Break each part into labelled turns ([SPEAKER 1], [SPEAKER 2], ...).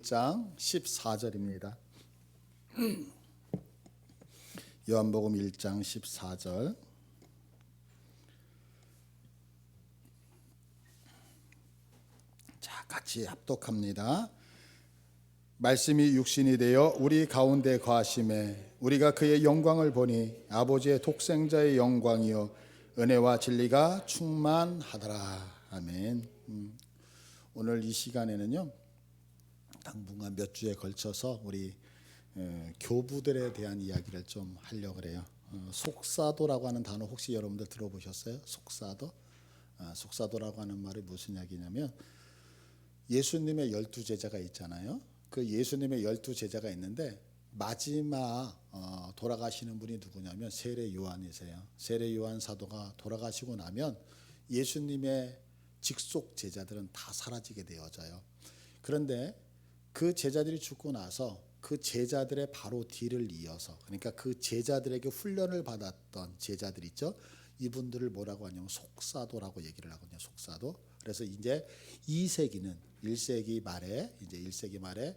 [SPEAKER 1] 1장 14절입니다. 요한복음 1장 14절. 자, 같이 합독합니다. 말씀이 육신이 되어 우리 가운데 거하심에 우리가 그의 영광을 보니 아버지의 독생자의 영광이요 은혜와 진리가 충만하더라. 아멘. 오늘 이 시간에는요, 당분간 몇 주에 걸쳐서 우리 교부들에 대한 이야기를 좀 하려고 그래요. 속사도라고 하는 단어 혹시 여러분들 들어보셨어요? 속사도? 속사도라고 하는 말이 무슨 이야기냐면, 예수님의 12제자가 있잖아요. 그 예수님의 12제자가 있는데 마지막 돌아가시는 분이 누구냐면 세례 요한이세요. 세례 요한 사도가 돌아가시고 나면 예수님의 직속 제자들은 다 사라지게 되어져요. 그런데 그 제자들이 죽고 나서 그 제자들의 바로 뒤를 이어서, 그러니까 그 제자들에게 훈련을 받았던 제자들 있죠. 이분들을 뭐라고 하냐면 속사도라고 얘기를 하거든요. 속사도. 그래서 이제 2세기는 1세기 말에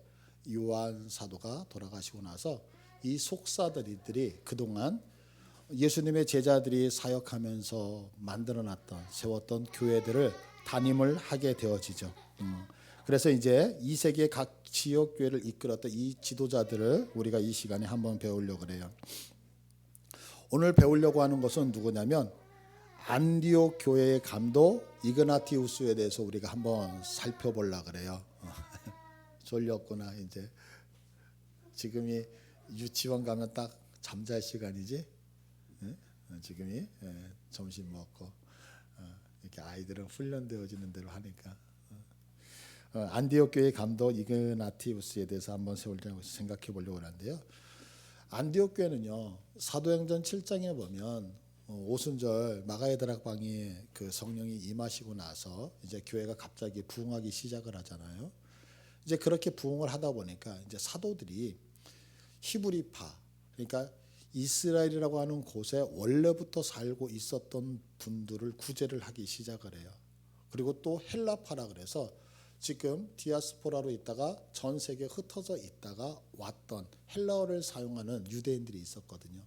[SPEAKER 1] 요한 사도가 돌아가시고 나서 이 속사들이 그동안 예수님의 제자들이 사역하면서 만들어놨던 세웠던 교회들을 담임을 하게 되어지죠. 그래서 이제 2세기의 각 지역 교회를 이끌었던 이 지도자들을 우리가 이 시간에 한번 배우려고 그래요. 오늘 배우려고 하는 것은 누구냐면 안디옥 교회의 감독 이그나티우스에 대해서 우리가 한번 살펴보려고 그래요. 졸렸구나. 이제 지금이 유치원 가면 딱 잠잘 시간이지. 지금이 점심 먹고 이렇게 아이들은 훈련되어지는 대로 하니까. 안디옥 교회 감독 이그나티우스에 대해서 한번 생각해 보려고 하는데요. 안디옥 교회는요, 사도행전 7장에 보면 오순절 마가의 다락방에 그 성령이 임하시고 나서 이제 교회가 갑자기 부흥하기 시작을 하잖아요. 이제 그렇게 부흥을 하다 보니까 이제 사도들이 히브리파, 그러니까 이스라엘이라고 하는 곳에 원래부터 살고 있었던 분들을 구제를 하기 시작을 해요. 그리고 또 헬라파라 그래서 지금 디아스포라로 있다가 전 세계에 흩어져 있다가 왔던 헬라어를 사용하는 유대인들이 있었거든요.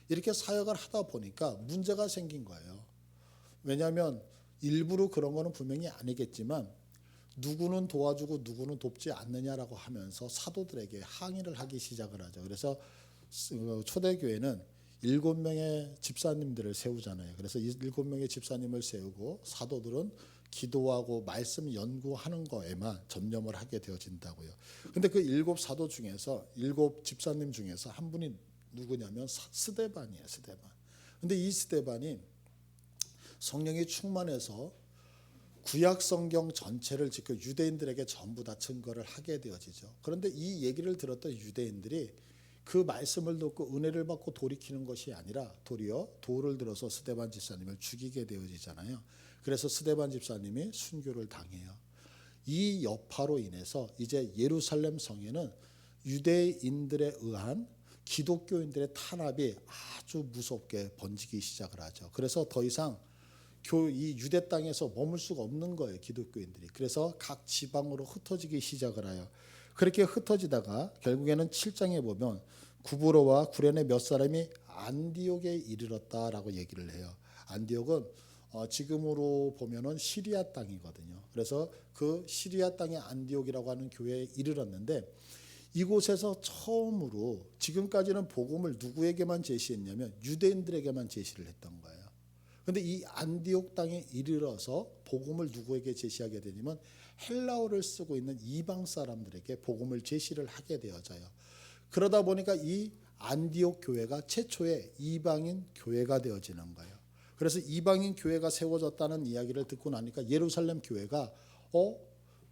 [SPEAKER 1] 이렇게 사역을 하다 보니까 문제가 생긴 거예요. 왜냐하면 일부러 그런 거는 분명히 아니겠지만 누구는 도와주고 누구는 돕지 않느냐라고 하면서 사도들에게 항의를 하기 시작을 하죠. 그래서 초대교회는 7명의 집사님들을 세우잖아요. 그래서 7명의 집사님을 세우고 사도들은 기도하고 말씀 연구하는 거에만 전념을 하게 되어진다고요. 근데 그 7사도 중에서 7 집사님 중에서 한 분이 누구냐면 스데반이에요. 스데반. 근데 이 스데반이 성령이 충만해서 구약 성경 전체를 지금 유대인들에게 전부 다 증거를 하게 되어지죠. 그런데 이 얘기를 들었던 유대인들이 그 말씀을 듣고 은혜를 받고 돌이키는 것이 아니라 도리어 돌을 들어서 스데반 집사님을 죽이게 되어지잖아요. 그래서 스데반 집사님이 순교를 당해요. 이 여파로 인해서 이제 예루살렘 성에는 유대인들에 의한 기독교인들의 탄압이 아주 무섭게 번지기 시작을 하죠. 그래서 더 이상 이 유대 땅에서 머물 수가 없는 거예요, 기독교인들이. 그래서 각 지방으로 흩어지기 시작을 해요. 그렇게 흩어지다가 결국에는 7장에 보면 구브로와 구레네 몇 사람이 안디옥에 이르렀다라고 얘기를 해요. 안디옥은 지금으로 보면은 시리아 땅이거든요. 그래서 그 시리아 땅의 안디옥이라고 하는 교회에 이르렀는데 이곳에서 처음으로, 지금까지는 복음을 누구에게만 제시했냐면 유대인들에게만 제시를 했던 거예요. 그런데 이 안디옥 땅에 이르러서 복음을 누구에게 제시하게 되냐면 헬라어를 쓰고 있는 이방 사람들에게 복음을 제시를 하게 되어져요. 그러다 보니까 이 안디옥 교회가 최초의 이방인 교회가 되어지는 거예요. 그래서 이방인 교회가 세워졌다는 이야기를 듣고 나니까 예루살렘 교회가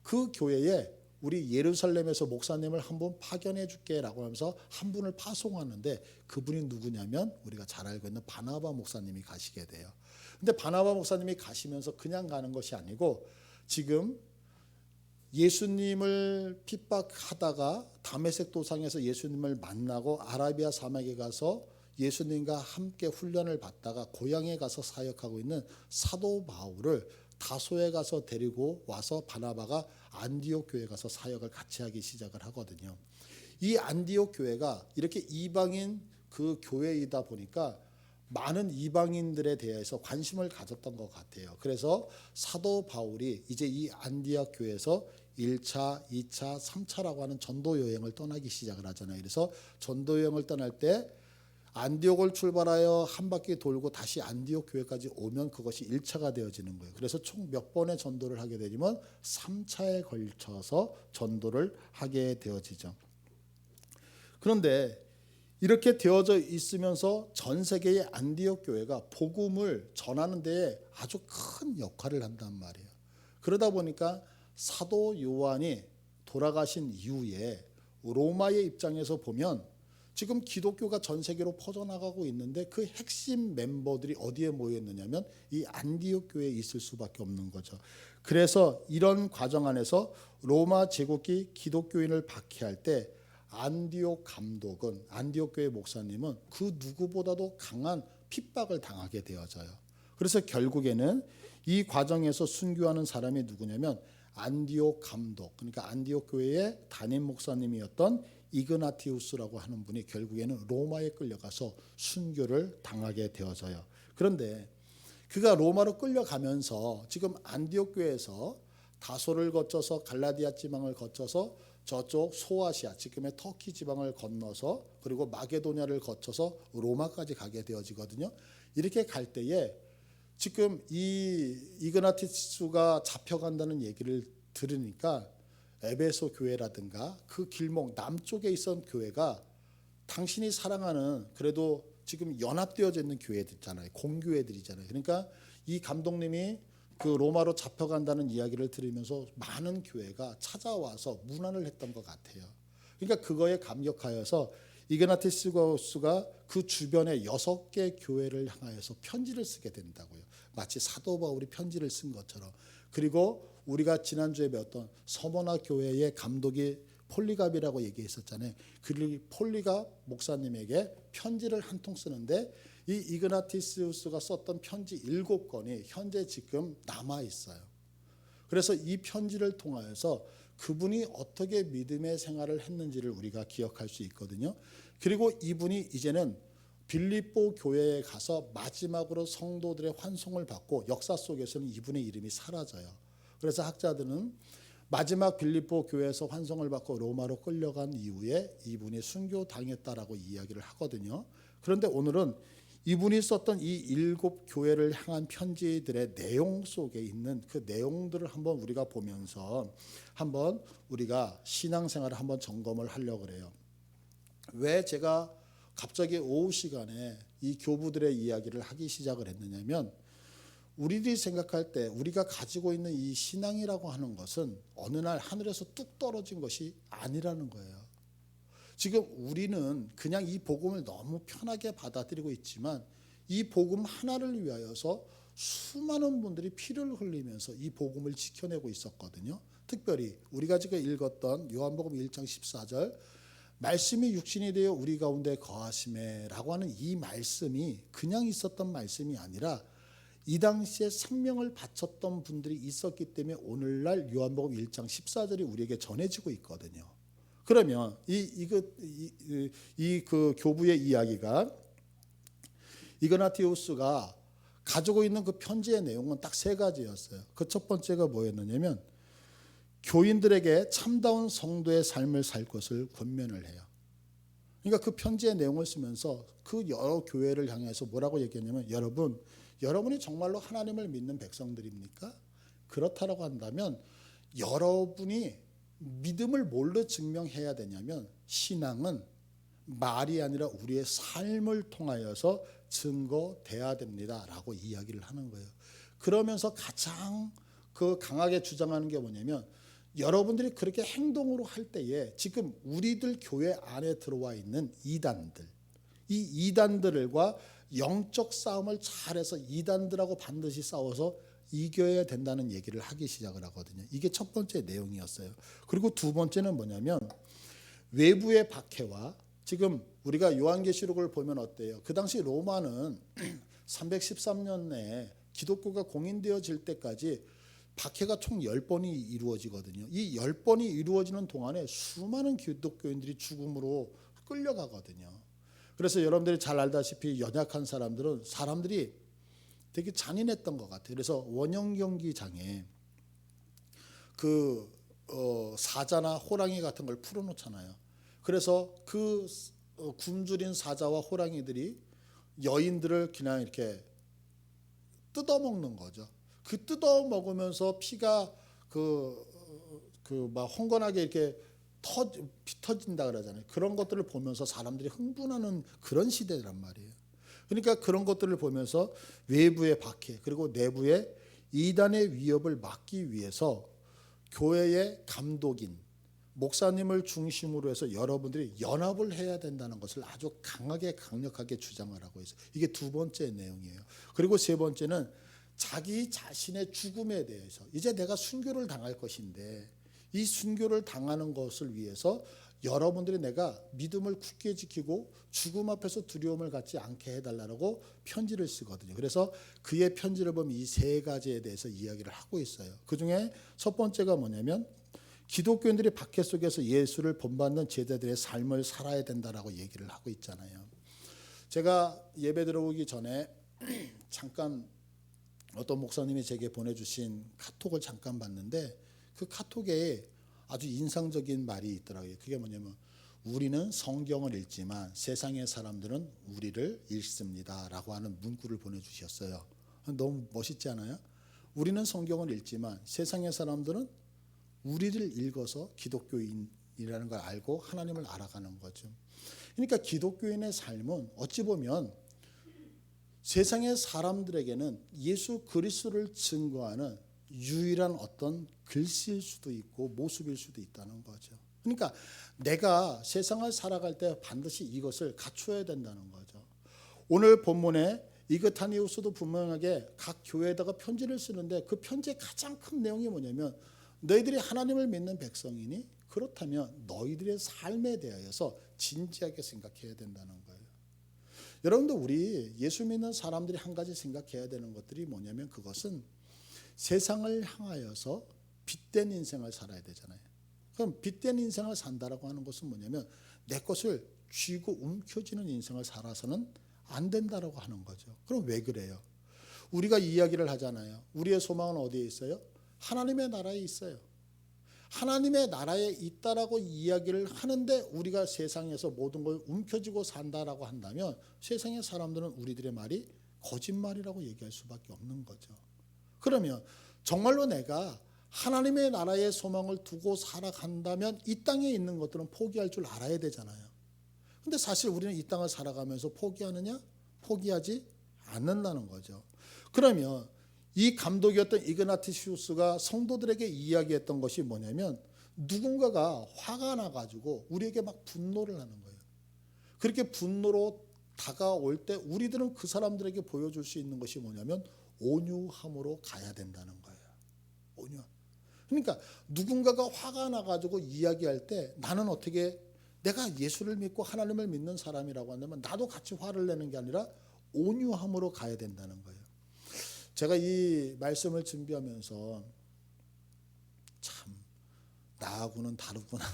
[SPEAKER 1] 그 교회에 우리 예루살렘에서 목사님을 한번 파견해 줄게라고 하면서 한 분을 파송하는데 그분이 누구냐면 우리가 잘 알고 있는 바나바 목사님이 가시게 돼요. 근데 바나바 목사님이 가시면서 그냥 가는 것이 아니고 지금 예수님을 핍박하다가 다메섹 도상에서 예수님을 만나고 아라비아 사막에 가서 예수님과 함께 훈련을 받다가 고향에 가서 사역하고 있는 사도 바울을 다소에 가서 데리고 와서 바나바가 안디옥 교회 가서 사역을 같이 하기 시작을 하거든요. 이 안디옥 교회가 이렇게 이방인 그 교회이다 보니까 많은 이방인들에 대해서 관심을 가졌던 것 같아요. 그래서 사도 바울이 이제 이 안디옥 교회에서 1차, 2차, 3차라고 하는 전도 여행을 떠나기 시작을 하잖아요. 그래서 전도 여행을 떠날 때 안디옥을 출발하여 한 바퀴 돌고 다시 안디옥 교회까지 오면 그것이 1차가 되어지는 거예요. 그래서 총 몇 번의 전도를 하게 되면 3차에 걸쳐서 전도를 하게 되어지죠. 그런데 이렇게 되어져 있으면서 전 세계의 안디옥 교회가 복음을 전하는 데에 아주 큰 역할을 한단 말이에요. 그러다 보니까 사도 요한이 돌아가신 이후에 로마의 입장에서 보면 지금 기독교가 전 세계로 퍼져나가고 있는데 그 핵심 멤버들이 어디에 모여 있느냐면 이 안디옥 교회에 있을 수밖에 없는 거죠. 그래서 이런 과정 안에서 로마 제국이 기독교인을 박해할 때 안디옥 감독은, 안디옥 교회 목사님은 그 누구보다도 강한 핍박을 당하게 되어져요. 그래서 결국에는 이 과정에서 순교하는 사람이 누구냐면 안디옥 감독, 그러니까 안디옥 교회의 담임 목사님이었던 이그나티우스라고 하는 분이 결국에는 로마에 끌려가서 순교를 당하게 되어져요. 그런데 그가 로마로 끌려가면서 지금 안디옥 교회에서 다소를 거쳐서 갈라디아 지방을 거쳐서 저쪽 소아시아, 지금의 터키 지방을 건너서 그리고 마게도냐를 거쳐서 로마까지 가게 되어지거든요. 이렇게 갈 때에 지금 이 이그나티우스가 잡혀간다는 얘기를 들으니까 에베소 교회라든가 그 길목 남쪽에 있던 교회가 당신이 사랑하는 그래도 지금 연합되어져 있는 교회들 있잖아요. 공교회들이잖아요. 그러니까 이 감독님이 그 로마로 잡혀간다는 이야기를 들으면서 많은 교회가 찾아와서 문안을 했던 것 같아요. 그러니까 그거에 감격하여서 이그나티우스가 그 주변에 6개 교회를 향하여서 편지를 쓰게 된다고요. 마치 사도 바울이 편지를 쓴 것처럼. 그리고 우리가 지난주에 배웠던 서머나 교회의 감독이 폴리갑이라고 얘기했었잖아요. 그 폴리갑 목사님에게 편지를 한 통 쓰는데 이 이그나티우스가 썼던 편지 7권이 현재 지금 남아 있어요. 그래서 이 편지를 통하여서 그분이 어떻게 믿음의 생활을 했는지를 우리가 기억할 수 있거든요. 그리고 이분이 이제는 빌립보 교회에 가서 마지막으로 성도들의 환송을 받고 역사 속에서는 이분의 이름이 사라져요. 그래서 학자들은 마지막 빌립보 교회에서 환송을 받고 로마로 끌려간 이후에 이분이 순교당했다라고 이야기를 하거든요. 그런데 오늘은 이분이 썼던 이 7 교회를 향한 편지들의 내용 속에 있는 그 내용들을 한번 우리가 보면서 한번 우리가 신앙생활을 한번 점검을 하려고 그래요. 왜 제가 갑자기 오후 시간에 이 교부들의 이야기를 하기 시작을 했느냐면 우리들이 생각할 때 우리가 가지고 있는 이 신앙이라고 하는 것은 어느 날 하늘에서 뚝 떨어진 것이 아니라는 거예요. 지금 우리는 그냥 이 복음을 너무 편하게 받아들이고 있지만 이 복음 하나를 위하여서 수많은 분들이 피를 흘리면서 이 복음을 지켜내고 있었거든요. 특별히 우리가 지금 읽었던 요한복음 1장 14절 말씀이 육신이 되어 우리 가운데 거하심에 라고 하는 이 말씀이 그냥 있었던 말씀이 아니라 이 당시에 생명을 바쳤던 분들이 있었기 때문에 오늘날 요한복음 1장 14절이 우리에게 전해지고 있거든요. 그러면 그 교부의 이야기가 이그나티우스가 가지고 있는 그 편지의 내용은 딱 3가지였어요. 그 첫 번째가 뭐였느냐면 교인들에게 참다운 성도의 삶을 살 것을 권면을 해요. 그러니까 그 편지의 내용을 쓰면서 그 여러 교회를 향해서 뭐라고 얘기했냐면 여러분이 정말로 하나님을 믿는 백성들입니까? 그렇다라고 한다면 여러분이 믿음을 뭘로 증명해야 되냐면 신앙은 말이 아니라 우리의 삶을 통하여서 증거돼야 됩니다라고 이야기를 하는 거예요. 그러면서 가장 그 강하게 주장하는 게 뭐냐면 여러분들이 그렇게 행동으로 할 때에 지금 우리들 교회 안에 들어와 있는 이단들, 이 이단들과 영적 싸움을 잘해서 이단들하고 반드시 싸워서 이겨야 된다는 얘기를 하기 시작을 하거든요. 이게 첫 번째 내용이었어요. 그리고 두 번째는 뭐냐면 외부의 박해와 지금 우리가 요한계시록을 보면 어때요? 그 당시 로마는 313년 내에 기독교가 공인되어질 때까지 박해가 총 10번이 이루어지거든요. 이 10번이 이루어지는 동안에 수많은 기독교인들이 죽음으로 끌려가거든요. 그래서 여러분들이 잘 알다시피 연약한 사람들이 되게 잔인했던 것 같아요. 그래서 원형경기장에 사자나 호랑이 같은 걸 풀어놓잖아요. 그래서 굶주린 사자와 호랑이들이 여인들을 그냥 이렇게 뜯어먹는 거죠. 그 뜯어먹으면서 피가 막 헝건하게 이렇게 피 터진다 그러잖아요. 그런 것들을 보면서 사람들이 흥분하는 그런 시대란 말이에요. 그러니까 그런 것들을 보면서 외부의 박해 그리고 내부의 이단의 위협을 막기 위해서 교회의 감독인 목사님을 중심으로 해서 여러분들이 연합을 해야 된다는 것을 아주 강력하게 주장을 하고 있어요. 이게 두 번째 내용이에요. 그리고 세 번째는 자기 자신의 죽음에 대해서 이제 내가 순교를 당할 것인데 이 순교를 당하는 것을 위해서 여러분들이 내가 믿음을 굳게 지키고 죽음 앞에서 두려움을 갖지 않게 해달라고 편지를 쓰거든요. 그래서 그의 편지를 보면 이 세 가지에 대해서 이야기를 하고 있어요. 그중에 첫 번째가 뭐냐면 기독교인들이 박해 속에서 예수를 본받는 제자들의 삶을 살아야 된다라고 얘기를 하고 있잖아요. 제가 예배 들어오기 전에 잠깐 어떤 목사님이 제게 보내주신 카톡을 잠깐 봤는데 그 카톡에 아주 인상적인 말이 있더라고요. 그게 뭐냐면 우리는 성경을 읽지만 세상의 사람들은 우리를 읽습니다 라고 하는 문구를 보내주셨어요. 너무 멋있지 않아요? 우리는 성경을 읽지만 세상의 사람들은 우리를 읽어서 기독교인이라는 걸 알고 하나님을 알아가는 거죠. 그러니까 기독교인의 삶은 어찌 보면 세상의 사람들에게는 예수 그리스도를 증거하는 유일한 어떤 글씨일 수도 있고 모습일 수도 있다는 거죠. 그러니까 내가 세상을 살아갈 때 반드시 이것을 갖춰야 된다는 거죠. 오늘 본문에 이그타니우스도 분명하게 각 교회에다가 편지를 쓰는데 그 편지의 가장 큰 내용이 뭐냐면 너희들이 하나님을 믿는 백성이니 그렇다면 너희들의 삶에 대하여서 진지하게 생각해야 된다는 거예요. 여러분들 우리 예수 믿는 사람들이 한 가지 생각해야 되는 것들이 뭐냐면 그것은 세상을 향하여서 빛된 인생을 살아야 되잖아요. 그럼 빛된 인생을 산다라고 하는 것은 뭐냐면 내 것을 쥐고 움켜쥐는 인생을 살아서는 안 된다라고 하는 거죠. 그럼 왜 그래요? 우리가 이야기를 하잖아요. 우리의 소망은 어디에 있어요? 하나님의 나라에 있어요. 하나님의 나라에 있다라고 이야기를 하는데 우리가 세상에서 모든 걸 움켜쥐고 산다라고 한다면 세상의 사람들은 우리들의 말이 거짓말이라고 얘기할 수밖에 없는 거죠. 그러면 정말로 내가 하나님의 나라의 소망을 두고 살아간다면 이 땅에 있는 것들은 포기할 줄 알아야 되잖아요. 근데 사실 우리는 이 땅을 살아가면서 포기하느냐? 포기하지 않는다는 거죠. 그러면 이 감독이었던 이그나티우스가 성도들에게 이야기했던 것이 뭐냐면 누군가가 화가 나가지고 우리에게 막 분노를 하는 거예요. 그렇게 분노로 다가올 때 우리들은 그 사람들에게 보여줄 수 있는 것이 뭐냐면 온유함으로 가야 된다는 거예요. 온유함. 그러니까 누군가가 화가 나가지고 이야기할 때 나는 어떻게 내가 예수를 믿고 하나님을 믿는 사람이라고 한다면 나도 같이 화를 내는 게 아니라 온유함으로 가야 된다는 거예요. 제가 이 말씀을 준비하면서 참 나하고는 다르구나.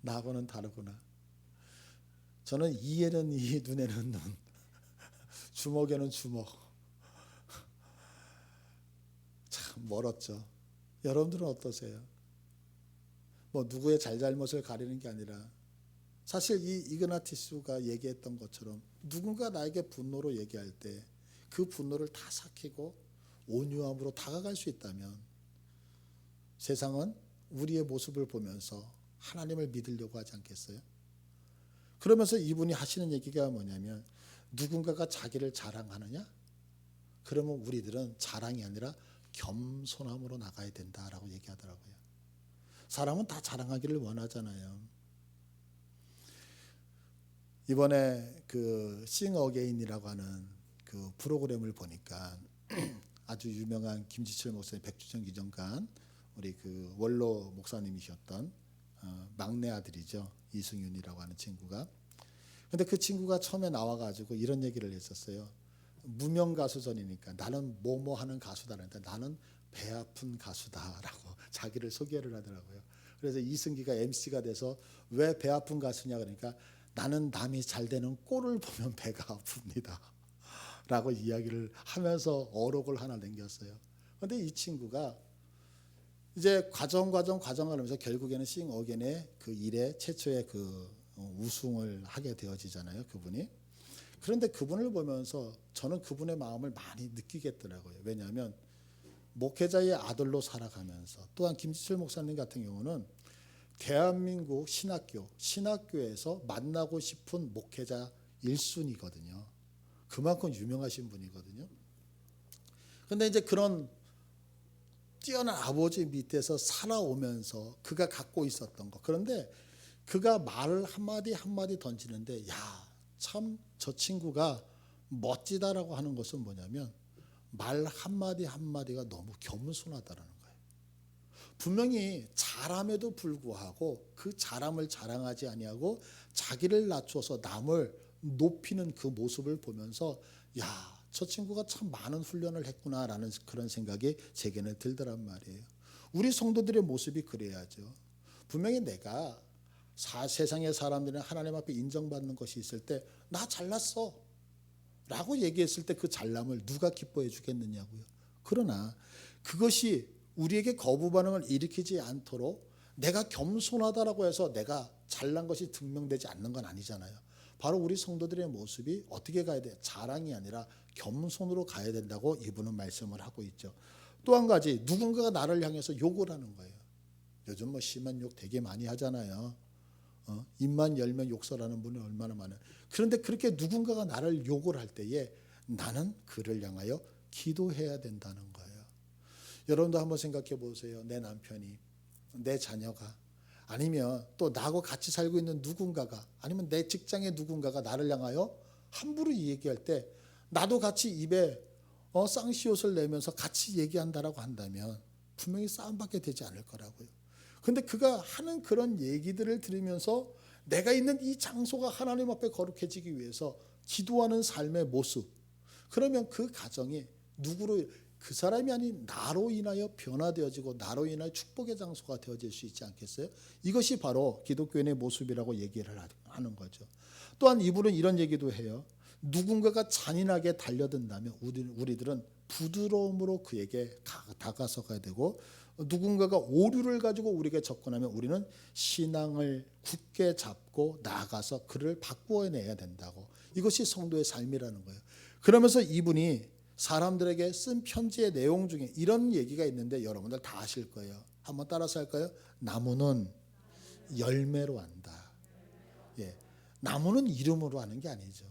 [SPEAKER 1] 나하고는 다르구나. 저는 이에는 이, 눈에는 눈, 주먹에는 주먹. 참 멀었죠. 여러분들은 어떠세요? 뭐 누구의 잘잘못을 가리는 게 아니라 사실 이 이그나티우스가 얘기했던 것처럼 누군가 나에게 분노로 얘기할 때 그 분노를 다 삭히고 온유함으로 다가갈 수 있다면 세상은 우리의 모습을 보면서 하나님을 믿으려고 하지 않겠어요? 그러면서 이분이 하시는 얘기가 뭐냐면 누군가가 자기를 자랑하느냐? 그러면 우리들은 자랑이 아니라 겸손함으로 나가야 된다라고 얘기하더라고요. 사람은 다 자랑하기를 원하잖아요. 이번에 그 싱 어게인이라고 하는 그 프로그램을 보니까 아주 유명한 김지철 목사님, 백주정 기정관 우리 그 원로 목사님이셨던 막내 아들이죠. 이승윤이라고 하는 친구가. 근데 그 친구가 처음에 나와가지고 이런 얘기를 했었어요. 무명 가수전이니까 나는 뭐뭐 하는 가수다 그러니까 나는 배 아픈 가수다라고 자기를 소개를 하더라고요. 그래서 이승기가 MC가 돼서 왜 배 아픈 가수냐 그러니까 나는 남이 잘 되는 꼴을 보면 배가 아픕니다 라고 이야기를 하면서 어록을 하나 남겼어요. 그런데 이 친구가 이제 과정하면서 결국에는 싱 어게인의 그 일에 최초의 그 우승을 하게 되어지잖아요, 그분이. 그런데 그분을 보면서 저는 그분의 마음을 많이 느끼겠더라고요. 왜냐하면 목회자의 아들로 살아가면서 또한 김지철 목사님 같은 경우는 대한민국 신학교에서 만나고 싶은 목회자 1순위거든요. 그만큼 유명하신 분이거든요. 그런데 이제 그런 뛰어난 아버지 밑에서 살아오면서 그가 갖고 있었던 것. 그런데 그가 말을 한마디 던지는데 참 저 친구가 멋지다라고 하는 것은 뭐냐면 말 한마디가 너무 겸손하다라는 거예요. 분명히 잘함에도 불구하고 그 잘함을 자랑하지 아니하고 자기를 낮춰서 남을 높이는 그 모습을 보면서 저 친구가 참 많은 훈련을 했구나라는 그런 생각이 제게는 들더란 말이에요. 우리 성도들의 모습이 그래야죠. 분명히 내가 세상의 사람들은 하나님 앞에 인정받는 것이 있을 때 나 잘났어 라고 얘기했을 때 그 잘남을 누가 기뻐해 주겠느냐고요. 그러나 그것이 우리에게 거부 반응을 일으키지 않도록 내가 겸손하다라고 해서 내가 잘난 것이 증명되지 않는 건 아니잖아요. 바로 우리 성도들의 모습이 어떻게 가야 돼요? 자랑이 아니라 겸손으로 가야 된다고 이분은 말씀을 하고 있죠. 또 한 가지, 누군가가 나를 향해서 욕을 하는 거예요. 요즘 뭐 심한 욕 되게 많이 하잖아요. 입만 열면 욕설하는 분이 얼마나 많아요. 그런데 그렇게 누군가가 나를 욕을 할 때에 나는 그를 향하여 기도해야 된다는 거예요. 여러분도 한번 생각해 보세요. 내 남편이, 내 자녀가, 아니면 또 나하고 같이 살고 있는 누군가가, 아니면 내 직장의 누군가가 나를 향하여 함부로 얘기할 때 나도 같이 입에 쌍시옷을 내면서 같이 얘기한다라고 한다면 분명히 싸움밖에 되지 않을 거라고요. 근데 그가 하는 그런 얘기들을 들으면서 내가 있는 이 장소가 하나님 앞에 거룩해지기 위해서 기도하는 삶의 모습, 그러면 그 가정이 누구로, 그 사람이 아닌 나로 인하여 변화되어지고 나로 인하여 축복의 장소가 되어질 수 있지 않겠어요? 이것이 바로 기독교인의 모습이라고 얘기를 하는 거죠. 또한 이분은 이런 얘기도 해요. 누군가가 잔인하게 달려든다면 우리들은 부드러움으로 그에게 다가서가야 되고, 누군가가 오류를 가지고 우리에게 접근하면 우리는 신앙을 굳게 잡고 나아가서 그를 바꾸어내야 된다고. 이것이 성도의 삶이라는 거예요. 그러면서 이분이 사람들에게 쓴 편지의 내용 중에 이런 얘기가 있는데 여러분들 다 아실 거예요. 한번 따라서 할까요? 나무는 열매로 한다. 나무는 이름으로 하는 게 아니죠.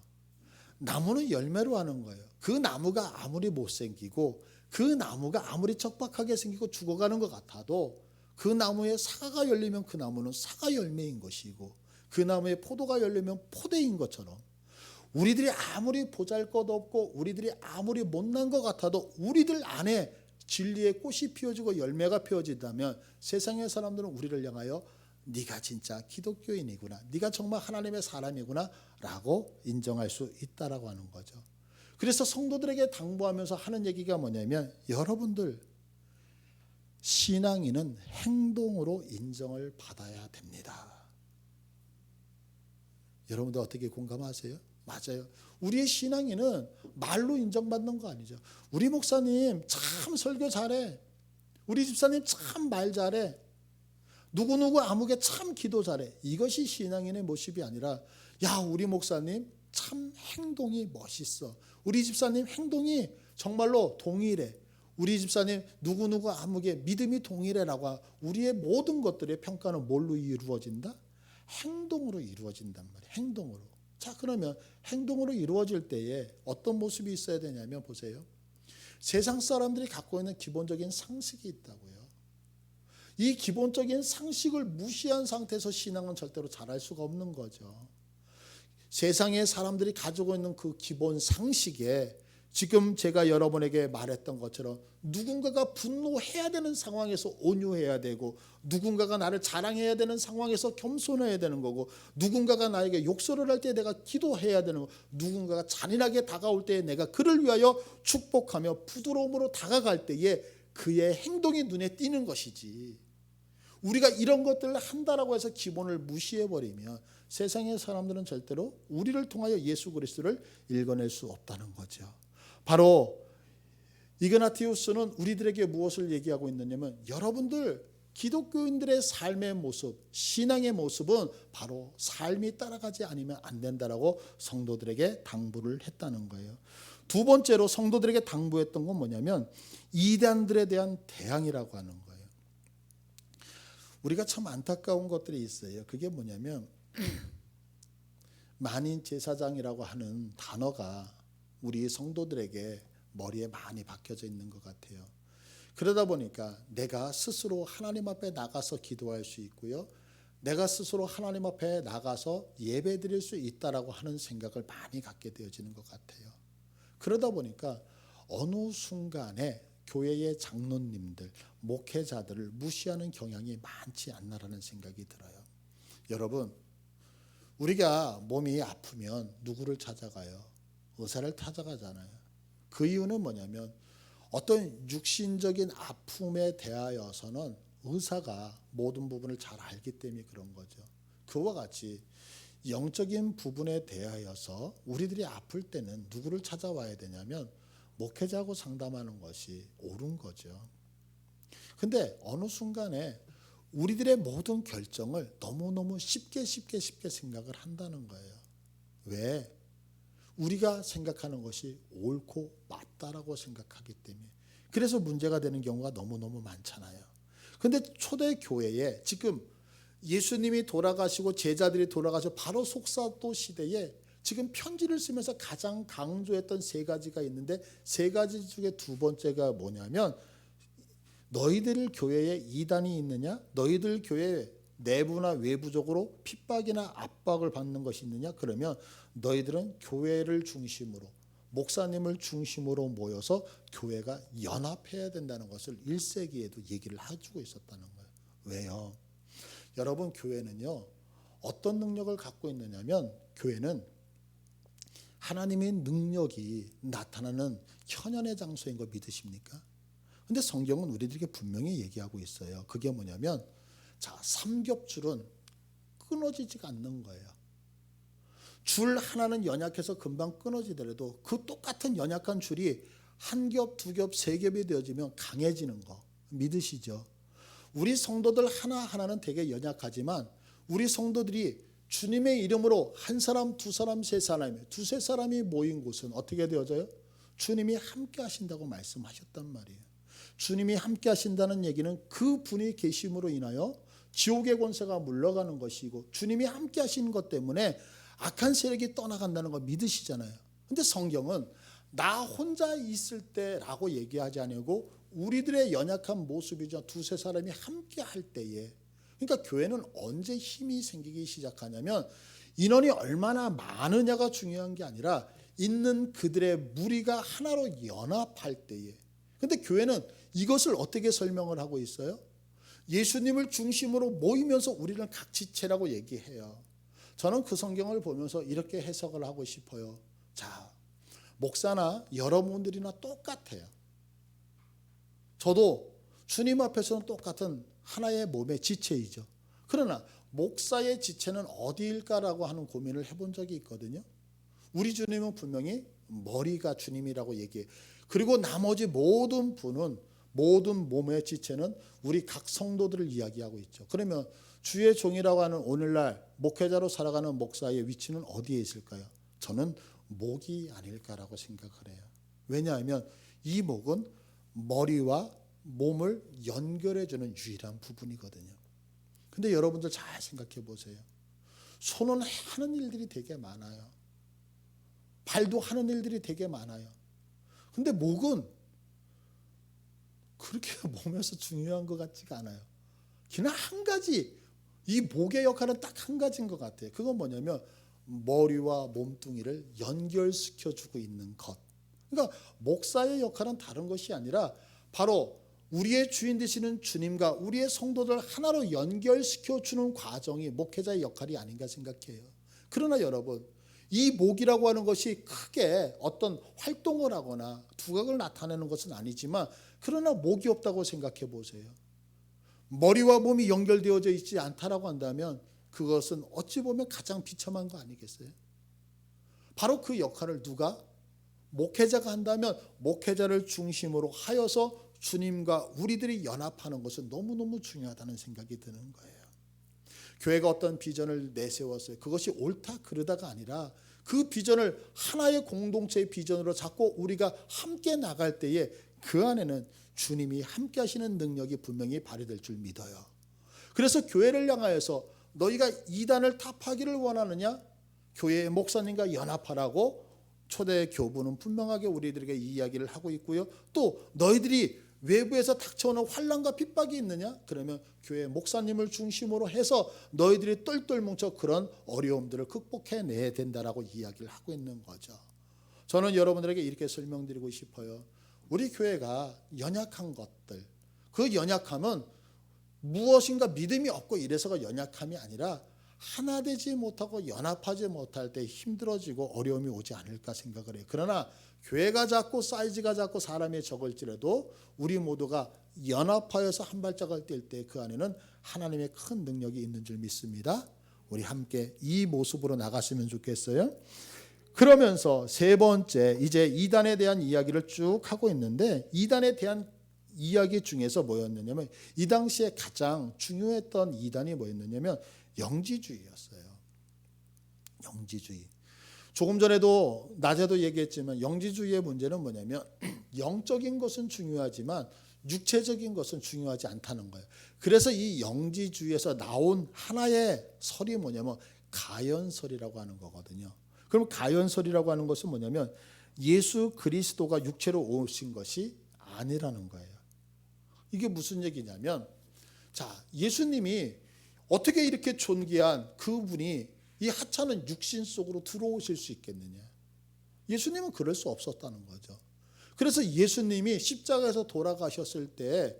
[SPEAKER 1] 나무는 열매로 하는 거예요. 그 나무가 아무리 못생기고 그 나무가 아무리 척박하게 생기고 죽어가는 것 같아도 그 나무에 사과가 열리면 그 나무는 사과 열매인 것이고, 그 나무에 포도가 열리면 포도인 것처럼 우리들이 아무리 보잘것없고 우리들이 아무리 못난 것 같아도 우리들 안에 진리의 꽃이 피어지고 열매가 피어진다면 세상의 사람들은 우리를 향하여 네가 진짜 기독교인이구나, 네가 정말 하나님의 사람이구나 라고 인정할 수 있다라고 하는 거죠. 그래서 성도들에게 당부하면서 하는 얘기가 뭐냐면, 여러분들 신앙인은 행동으로 인정을 받아야 됩니다. 여러분들 어떻게 공감하세요? 맞아요. 우리의 신앙인은 말로 인정받는 거 아니죠. 우리 목사님 참 설교 잘해, 우리 집사님 참 말 잘해, 누구누구 아무개 참 기도 잘해, 이것이 신앙인의 모습이 아니라 우리 목사님 참 행동이 멋있어, 우리 집사님 행동이 정말로 동일해, 우리 집사님 누구누구 아무개 믿음이 동일해라고. 우리의 모든 것들의 평가는 뭘로 이루어진다? 행동으로 이루어진단 말이에요. 행동으로. 자, 그러면 행동으로 이루어질 때에 어떤 모습이 있어야 되냐면, 보세요. 세상 사람들이 갖고 있는 기본적인 상식이 있다고요. 이 기본적인 상식을 무시한 상태에서 신앙은 절대로 잘할 수가 없는 거죠. 세상의 사람들이 가지고 있는 그 기본 상식에 지금 제가 여러분에게 말했던 것처럼 누군가가 분노해야 되는 상황에서 온유해야 되고, 누군가가 나를 자랑해야 되는 상황에서 겸손해야 되는 거고, 누군가가 나에게 욕설을 할 때 내가 기도해야 되는 거고, 누군가가 잔인하게 다가올 때 내가 그를 위하여 축복하며 부드러움으로 다가갈 때에 그의 행동이 눈에 띄는 것이지, 우리가 이런 것들을 한다라고 해서 기본을 무시해버리면 세상의 사람들은 절대로 우리를 통하여 예수 그리스도를 읽어낼 수 없다는 거죠. 바로 이그나티우스는 우리들에게 무엇을 얘기하고 있느냐면, 여러분들 기독교인들의 삶의 모습, 신앙의 모습은 바로 삶이 따라가지 않으면 안 된다라고 성도들에게 당부를 했다는 거예요. 두 번째로 성도들에게 당부했던 건 뭐냐면 이단들에 대한 대항이라고 하는 거예요. 우리가 참 안타까운 것들이 있어요. 그게 뭐냐면 만인 제사장이라고 하는 단어가 우리 성도들에게 머리에 많이 박혀져 있는 것 같아요. 그러다 보니까 내가 스스로 하나님 앞에 나가서 기도할 수 있고요, 내가 스스로 하나님 앞에 나가서 예배 드릴 수 있다라고 하는 생각을 많이 갖게 되어지는 것 같아요. 그러다 보니까 어느 순간에 교회의 장로님들, 목회자들을 무시하는 경향이 많지 않나라는 생각이 들어요. 여러분, 우리가 몸이 아프면 누구를 찾아가요? 의사를 찾아가잖아요. 그 이유는 뭐냐면 어떤 육신적인 아픔에 대하여서는 의사가 모든 부분을 잘 알기 때문에 그런 거죠. 그와 같이 영적인 부분에 대하여서 우리들이 아플 때는 누구를 찾아와야 되냐면 목회자하고 상담하는 것이 옳은 거죠. 근데 어느 순간에 우리들의 모든 결정을 너무너무 쉽게 생각을 한다는 거예요. 왜? 우리가 생각하는 것이 옳고 맞다라고 생각하기 때문에. 그래서 문제가 되는 경우가 너무너무 많잖아요. 근데 초대 교회에 지금 예수님이 돌아가시고 제자들이 돌아가서 바로 속사도 시대에 지금 편지를 쓰면서 가장 강조했던 세 가지가 있는데, 세 가지 중에 두 번째가 뭐냐면, 너희들 교회에 이단이 있느냐? 너희들 교회 내부나 외부적으로 핍박이나 압박을 받는 것이 있느냐? 그러면 너희들은 교회를 중심으로, 목사님을 중심으로 모여서 교회가 연합해야 된다는 것을 1세기에도 얘기를 해주고 있었다는 거예요. 왜요? 여러분, 교회는요 어떤 능력을 갖고 있느냐면, 교회는 하나님의 능력이 나타나는 현현의 장소인 거 믿으십니까? 근데 성경은 우리들에게 분명히 얘기하고 있어요. 그게 뭐냐면, 자, 삼겹줄은 끊어지지가 않는 거예요. 줄 하나는 연약해서 금방 끊어지더라도 그 똑같은 연약한 줄이 한 겹, 두 겹, 세 겹이 되어지면 강해지는 거 믿으시죠? 우리 성도들 하나하나는 되게 연약하지만 우리 성도들이 주님의 이름으로 한 사람, 두 사람, 세 사람이, 두세 사람이 모인 곳은 어떻게 되어져요? 주님이 함께 하신다고 말씀하셨단 말이에요. 주님이 함께 하신다는 얘기는 그 분이 계심으로 인하여 지옥의 권세가 물러가는 것이고, 주님이 함께 하시는 것 때문에 악한 세력이 떠나간다는 걸 믿으시잖아요. 근데 성경은 나 혼자 있을 때라고 얘기하지 않고 우리들의 연약한 모습이죠. 두세 사람이 함께 할 때에, 그러니까 교회는 언제 힘이 생기기 시작하냐면 인원이 얼마나 많으냐가 중요한 게 아니라 있는 그들의 무리가 하나로 연합할 때에. 근데 교회는 이것을 어떻게 설명을 하고 있어요? 예수님을 중심으로 모이면서 우리는 각지체라고 얘기해요. 저는 그 성경을 보면서 이렇게 해석을 하고 싶어요. 자, 목사나 여러분들이나 똑같아요. 저도 주님 앞에서는 똑같은 하나의 몸의 지체이죠. 그러나 목사의 지체는 어디일까라고 하는 고민을 해본 적이 있거든요. 우리 주님은 분명히 머리가 주님이라고 얘기해요. 그리고 나머지 모든 분은, 모든 몸의 지체는 우리 각 성도들을 이야기하고 있죠. 그러면 주의 종이라고 하는 오늘날 목회자로 살아가는 목사의 위치는 어디에 있을까요? 저는 목이 아닐까라고 생각을 해요. 왜냐하면 이 목은 머리와 몸을 연결해주는 유일한 부분이거든요. 근데 여러분들 잘 생각해 보세요. 손은 하는 일들이 되게 많아요. 발도 하는 일들이 되게 많아요. 근데 목은 그렇게 몸에서 중요한 것 같지가 않아요. 그냥 한 가지, 이 목의 역할은 딱 한 가지인 것 같아요. 그건 뭐냐면 머리와 몸뚱이를 연결시켜주고 있는 것. 그러니까 목사의 역할은 다른 것이 아니라 바로 우리의 주인 되시는 주님과 우리의 성도들 하나로 연결시켜 주는 과정이 목회자의 역할이 아닌가 생각해요. 그러나 여러분, 이 목이라고 하는 것이 크게 어떤 활동을 하거나 두각을 나타내는 것은 아니지만, 그러나 목이 없다고 생각해 보세요. 머리와 몸이 연결되어져 있지 않다라고 한다면 그것은 어찌 보면 가장 비참한 거 아니겠어요? 바로 그 역할을 누가? 목회자가 한다면 목회자를 중심으로 하여서 주님과 우리들이 연합하는 것은 너무너무 중요하다는 생각이 드는 거예요. 교회가 어떤 비전을 내세웠어요. 그것이 옳다 그르다가 아니라 그 비전을 하나의 공동체의 비전으로 잡고 우리가 함께 나갈 때에 그 안에는 주님이 함께 하시는 능력이 분명히 발휘될 줄 믿어요. 그래서 교회를 향하여서 너희가 이단을 타파하기를 원하느냐? 교회의 목사님과 연합하라고 초대 교부는 분명하게 우리들에게 이야기를 하고 있고요. 또 너희들이 외부에서 닥쳐오는 환난과 핍박이 있느냐? 그러면 교회 목사님을 중심으로 해서 너희들이 똘똘 뭉쳐 그런 어려움들을 극복해내야 된다라고 이야기를 하고 있는 거죠. 저는 여러분들에게 이렇게 설명드리고 싶어요. 우리 교회가 연약한 것들, 그 연약함은 무엇인가 믿음이 없고 이래서가 연약함이 아니라 하나 되지 못하고 연합하지 못할 때 힘들어지고 어려움이 오지 않을까 생각을 해요. 그러나 교회가 작고 사이즈가 작고 사람이 적을지라도 우리 모두가 연합하여서 한 발짝을 뗄 때 그 안에는 하나님의 큰 능력이 있는 줄 믿습니다. 우리 함께 이 모습으로 나갔으면 좋겠어요. 그러면서 세 번째, 이제 이단에 대한 이야기를 쭉 하고 있는데, 이단에 대한 이야기 중에서 뭐였느냐면, 이 당시에 가장 중요했던 이단이 뭐였느냐면 영지주의였어요. 영지주의. 조금 전에도 낮에도 얘기했지만 영지주의의 문제는 뭐냐면 영적인 것은 중요하지만 육체적인 것은 중요하지 않다는 거예요. 그래서 이 영지주의에서 나온 하나의 설이 뭐냐면 가연설이라고 하는 거거든요. 그럼 가연설이라고 하는 것은 뭐냐면 예수 그리스도가 육체로 오신 것이 아니라는 거예요. 이게 무슨 얘기냐면, 자, 예수님이 어떻게 이렇게 존귀한 그분이 이 하찮은 육신 속으로 들어오실 수 있겠느냐? 예수님은 그럴 수 없었다는 거죠. 그래서 예수님이 십자가에서 돌아가셨을 때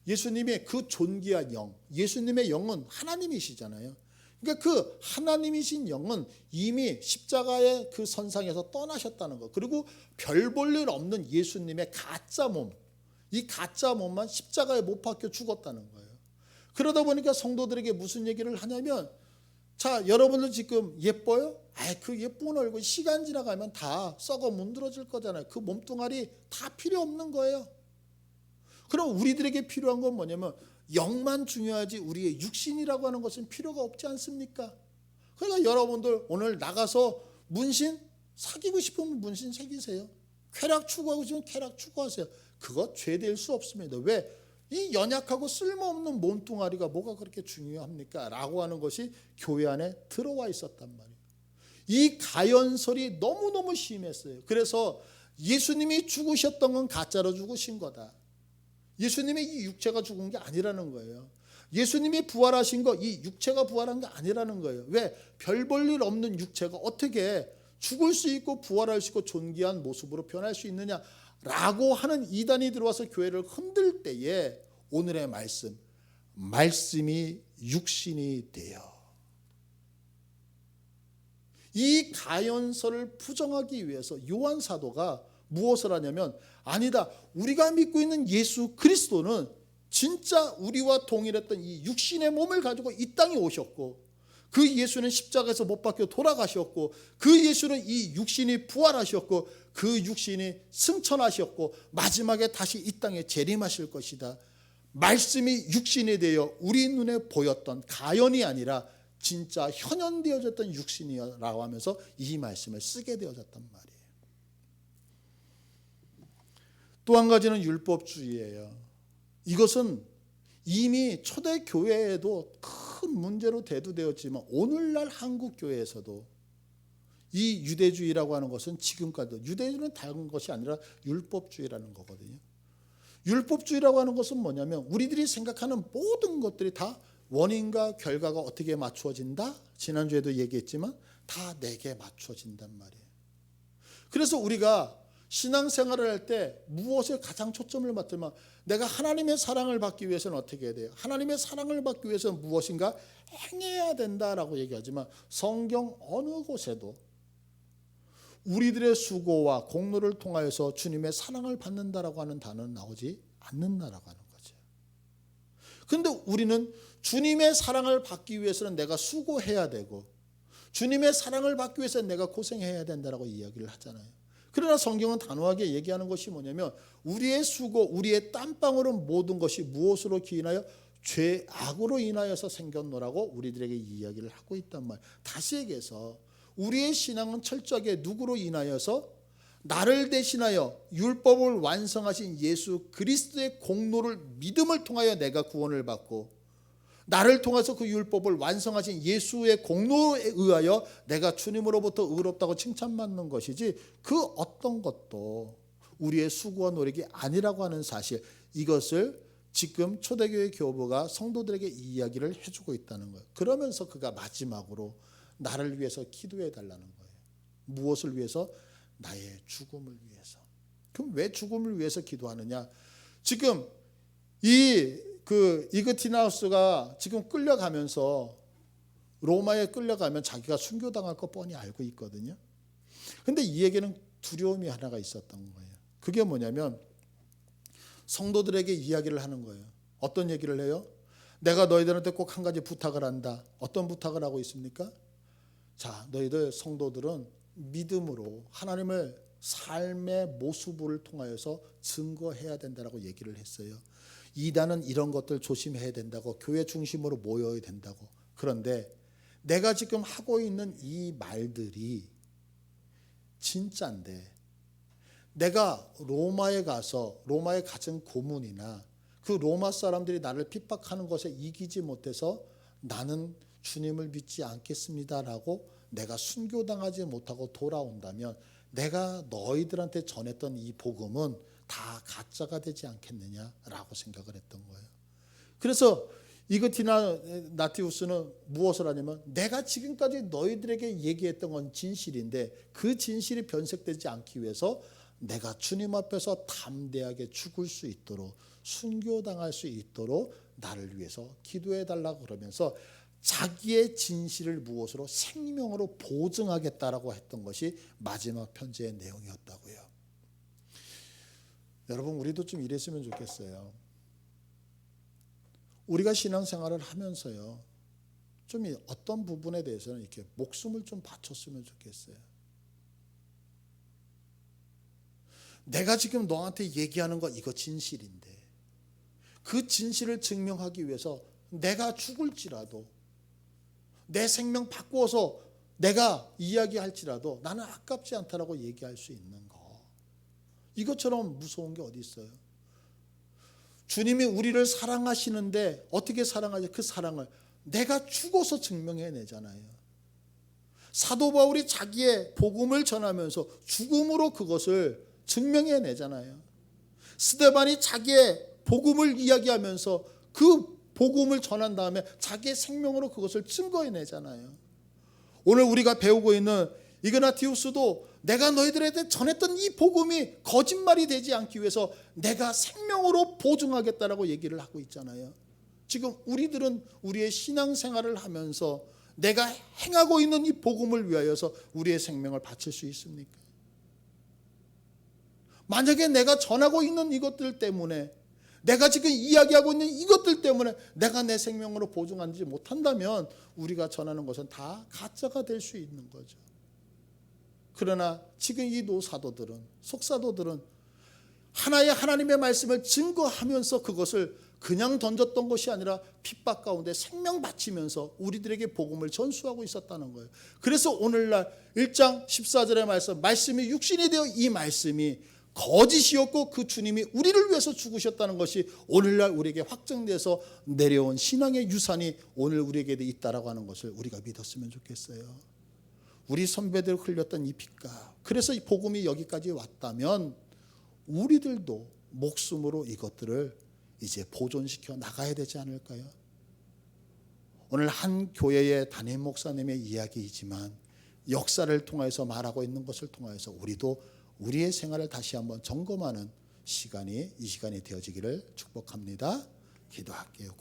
[SPEAKER 1] 예수님의 그 존귀한 영, 예수님의 영은 하나님이시잖아요. 그러니까 그 하나님이신 영은 이미 십자가의 그 선상에서 떠나셨다는 거. 그리고 별 볼 일 없는 예수님의 가짜 몸, 이 가짜 몸만 십자가에 못 박혀 죽었다는 거예요. 그러다 보니까 성도들에게 무슨 얘기를 하냐면, 자, 여러분들 지금 예뻐요? 그 예쁜 얼굴 시간 지나가면 다 썩어 문드러질 거잖아요. 그 몸뚱아리 다 필요 없는 거예요. 그럼 우리들에게 필요한 건 뭐냐면 영만 중요하지 우리의 육신이라고 하는 것은 필요가 없지 않습니까? 그러니까 여러분들 오늘 나가서 문신 사귀고 싶으면 문신 새기세요. 쾌락 추구하고 싶으면 쾌락 추구하세요. 그거 죄될 수 없습니다. 왜? 이 연약하고 쓸모없는 몸뚱아리가 뭐가 그렇게 중요합니까? 라고 하는 것이 교회 안에 들어와 있었단 말이에요. 이 가연설이 너무너무 심했어요. 그래서 예수님이 죽으셨던 건 가짜로 죽으신 거다. 예수님의 이 육체가 죽은 게 아니라는 거예요. 예수님이 부활하신 거, 이 육체가 부활한 게 아니라는 거예요. 왜? 별 볼 일 없는 육체가 어떻게 죽을 수 있고 부활할 수 있고 존귀한 모습으로 변할 수 있느냐라고 하는 이단이 들어와서 교회를 흔들 때에 오늘의 말씀이 육신이 되어 이 가연설을 부정하기 위해서 요한 사도가 무엇을 하냐면, 아니다, 우리가 믿고 있는 예수 그리스도는 진짜 우리와 동일했던 이 육신의 몸을 가지고 이 땅에 오셨고, 그 예수는 십자가에서 못 박혀 돌아가셨고, 그 예수는 이 육신이 부활하셨고, 그 육신이 승천하셨고 마지막에 다시 이 땅에 재림하실 것이다. 말씀이 육신이 되어 우리 눈에 보였던 가연이 아니라 진짜 현현되어졌던 육신이라고 하면서 이 말씀을 쓰게 되어졌단 말이에요. 또 한 가지는 율법주의예요. 이것은 이미 초대교회에도 큰 문제로 대두되었지만 오늘날 한국교회에서도 이 유대주의라고 하는 것은 지금까지도, 유대주의는 다른 것이 아니라 율법주의라는 거거든요. 율법주의라고 하는 것은 뭐냐면 우리들이 생각하는 모든 것들이 다 원인과 결과가 어떻게 맞추어진다? 지난주에도 얘기했지만 다 내게 맞추어진단 말이에요. 그래서 우리가 신앙생활을 할 때 무엇에 가장 초점을 맞추면 내가 하나님의 사랑을 받기 위해서는 어떻게 해야 돼요? 하나님의 사랑을 받기 위해서는 무엇인가 행해야 된다라고 얘기하지만 성경 어느 곳에도 우리들의 수고와 공로를 통하여서 주님의 사랑을 받는다라고 하는 단어는 나오지 않는다라고 하는 거죠. 그런데 우리는 주님의 사랑을 받기 위해서는 내가 수고해야 되고 주님의 사랑을 받기 위해서는 내가 고생해야 된다라고 이야기를 하잖아요. 그러나 성경은 단호하게 얘기하는 것이 뭐냐면 우리의 수고, 우리의 땀방울은 모든 것이 무엇으로 기인하여 죄악으로 인하여서 생겼노라고 우리들에게 이야기를 하고 있단 말이에요. 다시 얘기해서 우리의 신앙은 철저하게 누구로 인하여서 나를 대신하여 율법을 완성하신 예수 그리스도의 공로를 믿음을 통하여 내가 구원을 받고 나를 통해서 그 율법을 완성하신 예수의 공로에 의하여 내가 주님으로부터 의롭다고 칭찬받는 것이지 그 어떤 것도 우리의 수고와 노력이 아니라고 하는 사실, 이것을 지금 초대교회 교부가 성도들에게 이야기를 해주고 있다는 거예요. 그러면서 그가 마지막으로 나를 위해서 기도해 달라는 거예요. 무엇을 위해서? 나의 죽음을 위해서. 그럼 왜 죽음을 위해서 기도하느냐? 지금 이그티나우스가 지금 끌려가면서 로마에 끌려가면 자기가 순교당할 거 뻔히 알고 있거든요. 그런데 이에게는 두려움이 하나가 있었던 거예요. 그게 뭐냐면 성도들에게 이야기를 하는 거예요. 어떤 얘기를 해요? 내가 너희들한테 꼭 한 가지 부탁을 한다. 어떤 부탁을 하고 있습니까? 자, 너희들 성도들은 믿음으로 하나님을 삶의 모습을 통하여서 증거해야 된다라고 얘기를 했어요. 이단은 이런 것들 조심해야 된다고, 교회 중심으로 모여야 된다고. 그런데 내가 지금 하고 있는 이 말들이 진짜인데 내가 로마에 가서 로마에 갇은 고문이나 그 로마 사람들이 나를 핍박하는 것에 이기지 못해서 나는 주님을 믿지 않겠습니다라고 내가 순교당하지 못하고 돌아온다면 내가 너희들한테 전했던 이 복음은 다 가짜가 되지 않겠느냐라고 생각을 했던 거예요. 그래서 이그티나티우스는 무엇을 하냐면 내가 지금까지 너희들에게 얘기했던 건 진실인데 그 진실이 변색되지 않기 위해서 내가 주님 앞에서 담대하게 죽을 수 있도록 순교당할 수 있도록 나를 위해서 기도해 달라고 그러면서 자기의 진실을 무엇으로? 생명으로 보증하겠다라고 했던 것이 마지막 편지의 내용이었다고요. 여러분, 우리도 좀 이랬으면 좋겠어요. 우리가 신앙생활을 하면서요, 좀 어떤 부분에 대해서는 이렇게 목숨을 좀 바쳤으면 좋겠어요. 내가 지금 너한테 얘기하는 거 이거 진실인데 그 진실을 증명하기 위해서 내가 죽을지라도 내 생명 바꾸어서 내가 이야기할지라도 나는 아깝지 않다라고 얘기할 수 있는 거, 이것처럼 무서운 게 어디 있어요? 주님이 우리를 사랑하시는데 어떻게 사랑하죠? 그 사랑을 내가 죽어서 증명해내잖아요. 사도 바울이 자기의 복음을 전하면서 죽음으로 그것을 증명해내잖아요. 스데반이 자기의 복음을 이야기하면서 그 복음을 전한 다음에 자기의 생명으로 그것을 증거해내잖아요. 오늘 우리가 배우고 있는 이그나티우스도 내가 너희들한테 전했던 이 복음이 거짓말이 되지 않기 위해서 내가 생명으로 보증하겠다라고 얘기를 하고 있잖아요. 지금 우리들은 우리의 신앙생활을 하면서 내가 행하고 있는 이 복음을 위하여서 우리의 생명을 바칠 수 있습니까? 만약에 내가 전하고 있는 이것들 때문에, 내가 지금 이야기하고 있는 이것들 때문에 내가 내 생명으로 보증하지 못한다면 우리가 전하는 것은 다 가짜가 될 수 있는 거죠. 그러나 지금 이 노사도들은, 속사도들은 하나의 하나님의 말씀을 증거하면서 그것을 그냥 던졌던 것이 아니라 핍박 가운데 생명 바치면서 우리들에게 복음을 전수하고 있었다는 거예요. 그래서 오늘날 1장 14절의 말씀이 육신이 되어 이 말씀이 거짓이었고 그 주님이 우리를 위해서 죽으셨다는 것이 오늘날 우리에게 확정돼서 내려온 신앙의 유산이 오늘 우리에게 있다라고 하는 것을 우리가 믿었으면 좋겠어요. 우리 선배들 흘렸던 이 피가, 그래서 이 복음이 여기까지 왔다면 우리들도 목숨으로 이것들을 이제 보존시켜 나가야 되지 않을까요? 오늘 한 교회의 담임 목사님의 이야기이지만 역사를 통해서 말하고 있는 것을 통해서 우리도 우리의 생활을 다시 한번 점검하는 이 시간이 되어지기를 축복합니다. 기도할게요.